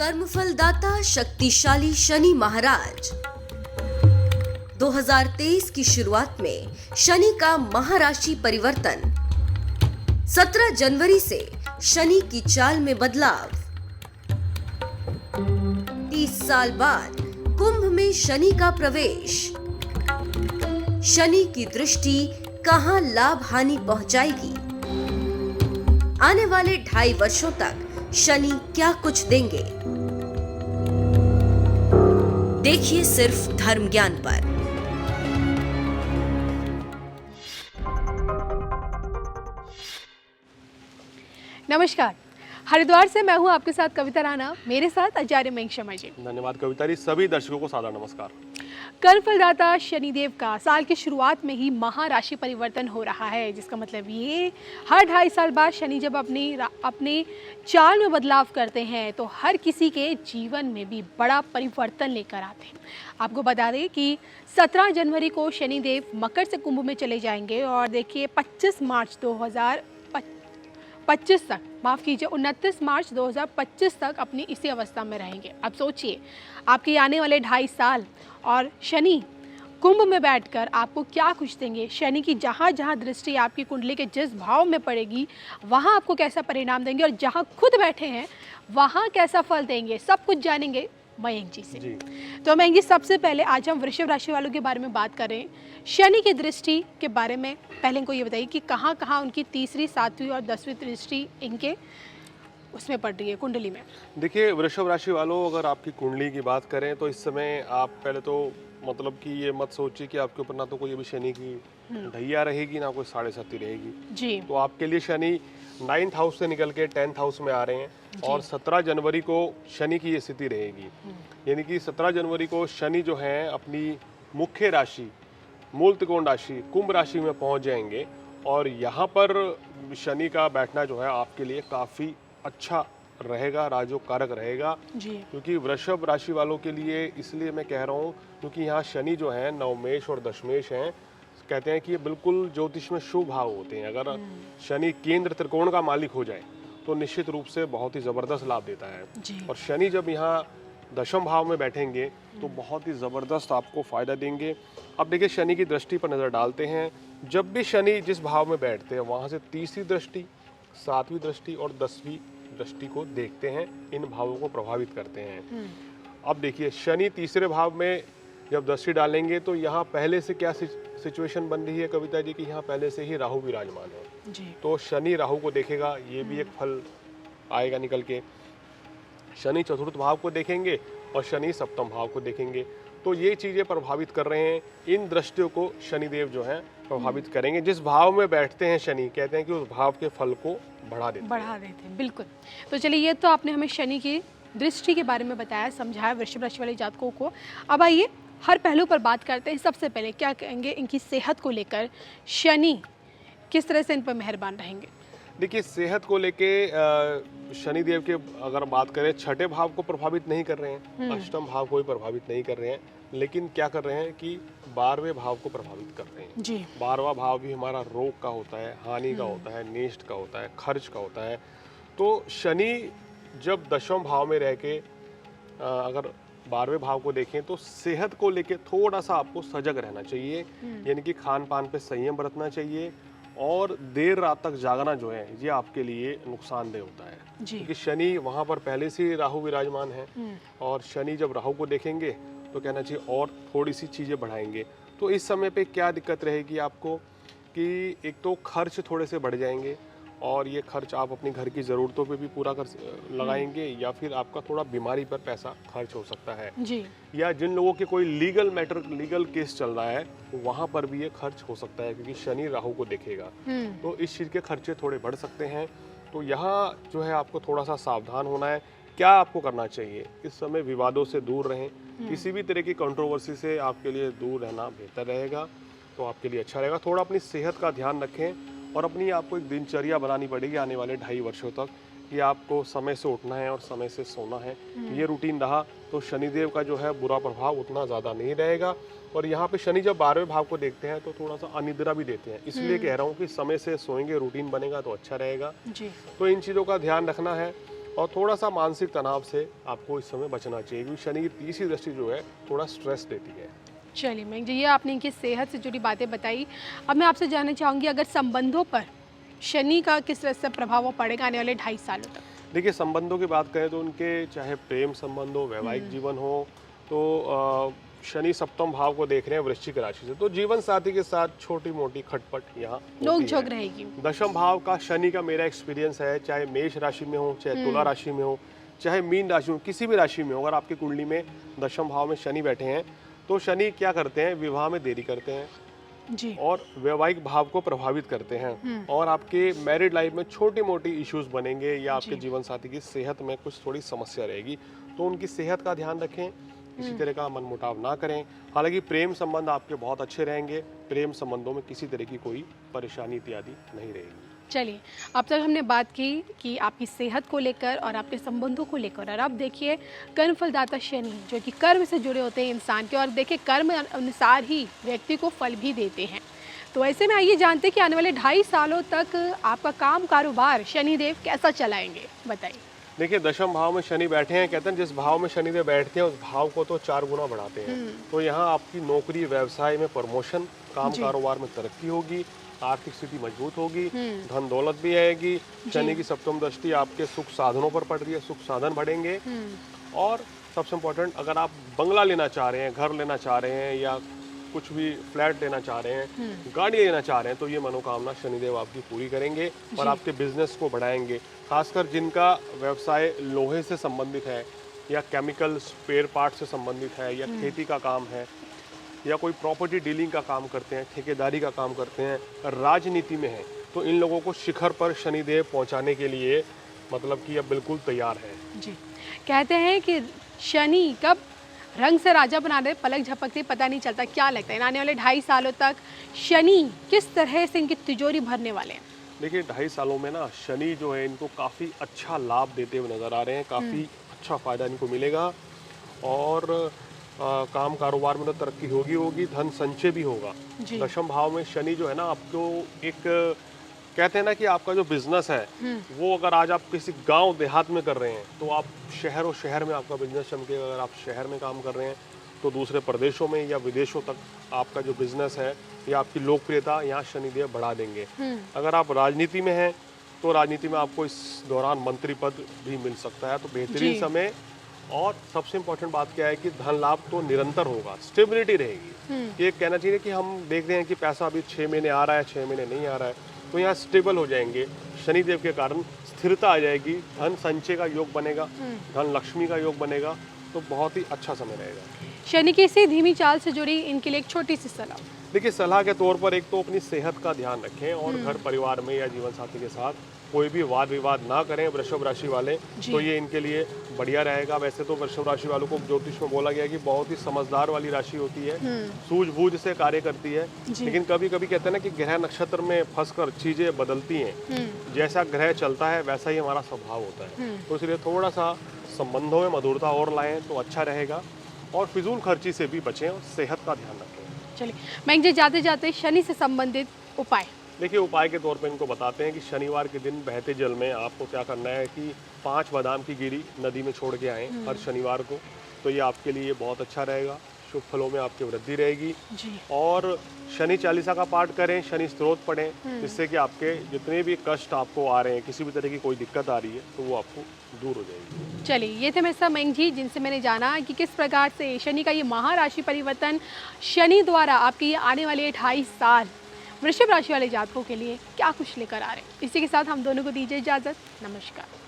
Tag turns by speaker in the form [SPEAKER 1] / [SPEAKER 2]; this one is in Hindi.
[SPEAKER 1] कर्मफलदाता शक्तिशाली शनि महाराज। 2023 की शुरुआत में शनि का महाराशि परिवर्तन। 17 जनवरी से शनि की चाल में बदलाव। 30 साल बाद कुंभ में शनि का प्रवेश। शनि की दृष्टि कहां लाभ हानि पहुंचाएगी? आने वाले 2.5 वर्षों तक शनि क्या कुछ देंगे? देखिए सिर्फ धर्म ज्ञान पर।
[SPEAKER 2] नमस्कार, हरिद्वार से मैं हूं आपके साथ कविता राणा, मेरे साथ आचार्य मयंक शर्मा जी।
[SPEAKER 3] धन्यवाद कविता जी। सभी दर्शकों को सादर नमस्कार।
[SPEAKER 2] कर्मफलदाता शनिदेव का साल की शुरुआत में ही महाराशि परिवर्तन हो रहा है, जिसका मतलब ये हर 2.5 साल बाद शनि जब अपने चाल में बदलाव करते हैं तो हर किसी के जीवन में भी बड़ा परिवर्तन लेकर आते हैं। आपको बता दें कि 17 जनवरी को शनिदेव मकर से कुंभ में चले जाएंगे और देखिए 25 मार्च 2025 तक, माफ़ कीजिए 29 मार्च 2025 तक अपनी इसी अवस्था में रहेंगे। अब सोचिए आपके आने वाले 2.5 साल और शनि कुंभ में बैठकर आपको क्या कुछ देंगे। शनि की जहाँ जहाँ दृष्टि आपकी कुंडली के जिस भाव में पड़ेगी वहाँ आपको कैसा परिणाम देंगे और जहाँ खुद बैठे हैं वहाँ कैसा फल देंगे, सब कुछ जानेंगे मयंक जी से। तो मयंक जी, सबसे पहले आज हम वृषभ राशि वालों के बारे में बात कर रहे हैं। शनि की दृष्टि के बारे में पहले इनको ये बताइए कि कहाँ कहाँ उनकी 3री, 7वीं और 10वीं दृष्टि इनके उसमें पड़ रही है कुंडली में।
[SPEAKER 3] देखिए वृषभ राशि वालों, अगर आपकी कुंडली की बात करें तो इस समय आप पहले तो मतलब कि ये मत सोचिए कि आपके ऊपर ना तो कोई अभी शनि की ढैया रहेगी ना कोई 7.5 रहेगी
[SPEAKER 2] जी।
[SPEAKER 3] तो आपके लिए शनि 9th हाउस से निकल के 10th हाउस में आ रहे हैं और 17 जनवरी को शनि की ये स्थिति रहेगी। यानी कि 17 जनवरी को शनि जो है अपनी मुख्य राशि मूल त्रिकोण राशि कुंभ राशि में पहुंच जाएंगे और यहाँ पर शनि का बैठना जो है आपके लिए काफ़ी अच्छा रहेगा, राजयोग कारक रहेगा जी। क्योंकि वृषभ राशि वालों के लिए इसलिए मैं कह रहा हूँ क्योंकि यहाँ शनि जो है नवमेश और दशमेश हैं। कहते हैं कि ये बिल्कुल ज्योतिष में शुभ भाव होते हैं। अगर शनि केंद्र त्रिकोण का मालिक हो जाए तो निश्चित रूप से बहुत ही ज़बरदस्त लाभ देता है और शनि जब यहाँ दशम भाव में बैठेंगे तो बहुत ही ज़बरदस्त आपको फ़ायदा देंगे। अब देखिए शनि की दृष्टि पर नज़र डालते हैं। जब भी शनि जिस भाव में बैठते हैं वहाँ से 3री दृष्टि, 7वीं दृष्टि और 10वीं दृष्टि को देखते हैं, इन भावों को प्रभावित करते हैं। अब देखिए शनि 3रे भाव में जब दृष्टि डालेंगे तो यहाँ पहले से क्या सिचुएशन बन रही है कविता जी की, यहाँ पहले से ही राहु विराजमान है जी। तो शनि राहु को देखेगा, ये भी एक फल आएगा निकल के। शनि 4th भाव को देखेंगे और शनि 7म भाव को देखेंगे, तो ये चीज़ें प्रभावित कर रहे हैं। इन दृष्टियों को शनिदेव जो हैं प्रभावित करेंगे। जिस भाव में बैठते हैं शनि, कहते हैं कि उस भाव के फल को बढ़ा देते हैं। बिल्कुल।
[SPEAKER 2] तो चलिए, ये तो आपने हमें शनि की दृष्टि के बारे में बताया, समझाया वृषभ राशि वाले जातकों को। अब आइए हर पहलू पर बात करते हैं। सबसे पहले क्या कहेंगे इनकी सेहत को लेकर, शनि किस तरह से इन पर मेहरबान रहेंगे?
[SPEAKER 3] देखिए सेहत को लेके शनिदेव के अगर बात करें 6ठे भाव को प्रभावित नहीं कर रहे हैं, 8म भाव को भी प्रभावित नहीं कर रहे हैं, लेकिन क्या कर रहे हैं कि 12वें भाव को प्रभावित कर रहे हैं जी। 12वां भाव भी हमारा रोग का होता है, हानि का होता है, नेष्ट का होता है, खर्च का होता है। तो शनि जब 10वें भाव में रह के अगर 12वें भाव को देखें तो सेहत को लेके थोड़ा सा आपको सजग रहना चाहिए। यानी कि खान पान पे संयम बरतना चाहिए और देर रात तक जागना जो है ये आपके लिए नुकसानदेह होता है क्योंकि शनि वहाँ पर पहले से राहु विराजमान है और शनि जब राहु को देखेंगे तो कहना चाहिए और थोड़ी सी चीज़ें बढ़ाएंगे। तो इस समय पे क्या दिक्कत रहेगी आपको कि एक तो खर्च थोड़े से बढ़ जाएंगे और ये खर्च आप अपनी घर की ज़रूरतों पे भी पूरा कर लगाएंगे या फिर आपका थोड़ा बीमारी पर पैसा खर्च हो सकता है जी। या जिन लोगों के कोई लीगल केस चल रहा है वहाँ पर भी ये खर्च हो सकता है क्योंकि शनि राहु को देखेगा। तो इस चीज़ के खर्चे थोड़े बढ़ सकते हैं। तो यहाँ जो है आपको थोड़ा सा सावधान होना है। क्या आपको करना चाहिए? इस समय विवादों से दूर रहें, किसी भी तरह की कंट्रोवर्सी से आपके लिए दूर रहना बेहतर रहेगा, तो आपके लिए अच्छा रहेगा। थोड़ा अपनी सेहत का ध्यान रखें और अपनी आपको एक दिनचर्या बनानी पड़ेगी आने वाले 2.5 वर्षों तक कि आपको समय से उठना है और समय से सोना है। ये रूटीन रहा तो शनिदेव का जो है बुरा प्रभाव उतना ज़्यादा नहीं रहेगा। और यहाँ पे शनि जब 12वें भाव को देखते हैं तो थोड़ा सा अनिद्रा भी देते हैं, इसलिए कह रहा हूँ कि समय से सोएंगे, रूटीन बनेगा तो अच्छा रहेगा जी। तो इन चीज़ों का ध्यान रखना है और थोड़ा सा मानसिक तनाव से आपको इस समय बचना चाहिए, क्योंकि शनि की तीसरी दृष्टि जो है थोड़ा स्ट्रेस देती है।
[SPEAKER 2] चलिए मैं जी, ये आपने इनकी सेहत से जुड़ी बातें बताई। अब मैं आपसे जानना चाहूँगी, अगर संबंधों पर शनि का किस तरह से प्रभाव पड़ेगा आने वाले 2.5 सालों तक?
[SPEAKER 3] देखिए, संबंधों की बात करें तो उनके चाहे प्रेम संबंध हो, वैवाहिक जीवन हो, तो शनि सप्तम भाव को देख रहे हैं वृश्चिक राशि से, तो जीवन साथी के साथ छोटी मोटी खटपट यहाँ
[SPEAKER 2] नोक झोंक रहेगी।
[SPEAKER 3] दशम भाव का शनि का मेरा एक्सपीरियंस है, चाहे मेष राशि में हो, चाहे तुला राशि में हो, चाहे मीन राशि में, किसी भी राशि में हो, अगर आपकी कुंडली में दशम भाव में शनि बैठे हैं तो शनि क्या करते हैं, विवाह में देरी करते हैं
[SPEAKER 2] जी।
[SPEAKER 3] और वैवाहिक भाव को प्रभावित करते हैं, और आपके मैरिड लाइफ में छोटी मोटी इश्यूज बनेंगे, या आपके जीवन साथी की सेहत में कुछ थोड़ी समस्या रहेगी, तो उनकी सेहत का ध्यान रखें, किसी तरह का मनमुटाव ना करें। हालांकि प्रेम संबंध आपके बहुत अच्छे रहेंगे, प्रेम संबंधों में किसी तरह की कोई परेशानी इत्यादि नहीं रहेगी।
[SPEAKER 2] चलिए, अब तक हमने बात की कि आपकी सेहत को लेकर और आपके संबंधों को लेकर, और अब देखिए कर्म फलदाता शनि जो कि कर्म से जुड़े होते हैं इंसान के, और देखिए कर्म अनुसार ही व्यक्ति को फल भी देते हैं। तो ऐसे में आइए जानते हैं कि आने वाले 2.5 सालों तक आपका काम कारोबार शनिदेव कैसा चलाएंगे, बताइए।
[SPEAKER 3] देखिए, दशम भाव में शनि बैठे हैं, कहते हैं जिस भाव में शनिदेव बैठते हैं उस भाव को तो 4 गुना बढ़ाते हैं। तो यहाँ आपकी नौकरी व्यवसाय में प्रमोशन, काम कारोबार में तरक्की होगी, आर्थिक स्थिति मजबूत होगी, धन दौलत भी आएगी। शनि की सप्तम दृष्टि आपके सुख साधनों पर पड़ रही है, सुख साधन बढ़ेंगे। और सबसे इम्पोर्टेंट, अगर आप बंगला लेना चाह रहे हैं, घर लेना चाह रहे हैं, या कुछ भी फ्लैट लेना चाह रहे हैं, गाड़ी लेना चाह रहे हैं, तो ये मनोकामना शनिदेव आपकी पूरी करेंगे और आपके बिजनेस को बढ़ाएंगे। खासकर जिनका व्यवसाय लोहे से संबंधित है, या केमिकल स्पेयर पार्ट से संबंधित है, या खेती का काम है, या कोई प्रॉपर्टी डीलिंग का काम करते हैं, ठेकेदारी का काम करते हैं, राजनीति में है, तो इन लोगों को शिखर पर शनिदेव पहुंचाने के लिए मतलब कि अब बिल्कुल तैयार है
[SPEAKER 2] जी। कहते हैं कि शनि कब रंग से राजा बना दे, पलक झपकते पता नहीं चलता। क्या लगता है आने वाले 2.5 सालों तक शनि किस तरह से इनकी तिजोरी भरने वाले हैं?
[SPEAKER 3] देखिए, 2.5 सालों में ना शनि जो है इनको काफ़ी अच्छा लाभ देते हुए नजर आ रहे हैं, काफ़ी अच्छा फायदा इनको मिलेगा, और काम कारोबार में तो तरक्की होगी, धन संचय भी होगा। दशम भाव में शनि जो है ना, आपको एक कहते हैं ना कि आपका जो बिजनेस है वो अगर आज आप किसी गांव देहात में कर रहे हैं तो आप शहर में आपका बिजनेस चमकेगा। अगर आप शहर में काम कर रहे हैं तो दूसरे प्रदेशों में या विदेशों तक आपका जो बिजनेस है या आपकी लोकप्रियता यहाँ शनिदेव बढ़ा देंगे। अगर आप राजनीति में हैं तो राजनीति में आपको इस दौरान मंत्री पद भी मिल सकता है, तो बेहतरीन समय। और सबसे इम्पोर्टेंट बात क्या है कि धन लाभ तो निरंतर होगा, स्टेबिलिटी रहेगी। ये कहना चाहिए कि हम देख रहे हैं कि पैसा अभी 6 महीने आ रहा है, 6 महीने नहीं आ रहा है, तो यहाँ स्टेबल हो जाएंगे। शनिदेव के कारण स्थिरता आ जाएगी, धन संचय का योग बनेगा, धन लक्ष्मी का योग बनेगा, तो बहुत ही अच्छा समय रहेगा।
[SPEAKER 2] शनि की इसी धीमी चाल से जुड़ी इनके लिए एक छोटी सी सलाह।
[SPEAKER 3] देखिए, सलाह के तौर पर एक तो अपनी सेहत का ध्यान रखें, और घर परिवार में या जीवन साथी के साथ कोई भी वाद विवाद ना करें। वृषभ राशि वाले तो ये इनके लिए बढ़िया रहेगा। वैसे तो वृषभ राशि वालों को ज्योतिष में बोला गया है कि बहुत ही समझदार वाली राशि होती है, सूझबूझ से कार्य करती है, लेकिन कभी कभी कहते हैं ना कि ग्रह नक्षत्र में फंसकर चीजें बदलती हैं। जैसा ग्रह चलता है वैसा ही हमारा स्वभाव होता है, तो इसलिए थोड़ा सा संबंधों में मधुरता और लाएं तो अच्छा रहेगा, और फिजूल खर्ची से भी बचें और सेहत का ध्यान रखें।
[SPEAKER 2] चलिए मैं जी जाते जाते शनि से संबंधित उपाय।
[SPEAKER 3] देखिए, उपाय के तौर पे इनको बताते हैं कि शनिवार के दिन बहते जल में आपको क्या करना है कि 5 बादाम की गिरी नदी में छोड़ के आएँ हर शनिवार को, तो ये आपके लिए बहुत अच्छा रहेगा। शुभ फलों में आपकी वृद्धि रहेगी
[SPEAKER 2] जी।
[SPEAKER 3] और शनि चालीसा का पाठ करें, शनि स्तोत्र पढ़ें, जिससे कि आपके जितने भी कष्ट आपको आ रहे हैं, किसी भी तरह की कोई दिक्कत आ रही है तो वो आपको दूर हो जाएगी।
[SPEAKER 2] चलिए, ये थे मिस्टर मेंग जी, जिनसे मैंने जाना कि किस प्रकार से शनि का ये महाराशि परिवर्तन शनि द्वारा आपके ये आने वाले 2.5 साल वृषभ राशि वाले जातकों के लिए क्या कुछ लेकर आ रहे हैं। इसी के साथ हम दोनों को दीजिए इजाजत। नमस्कार।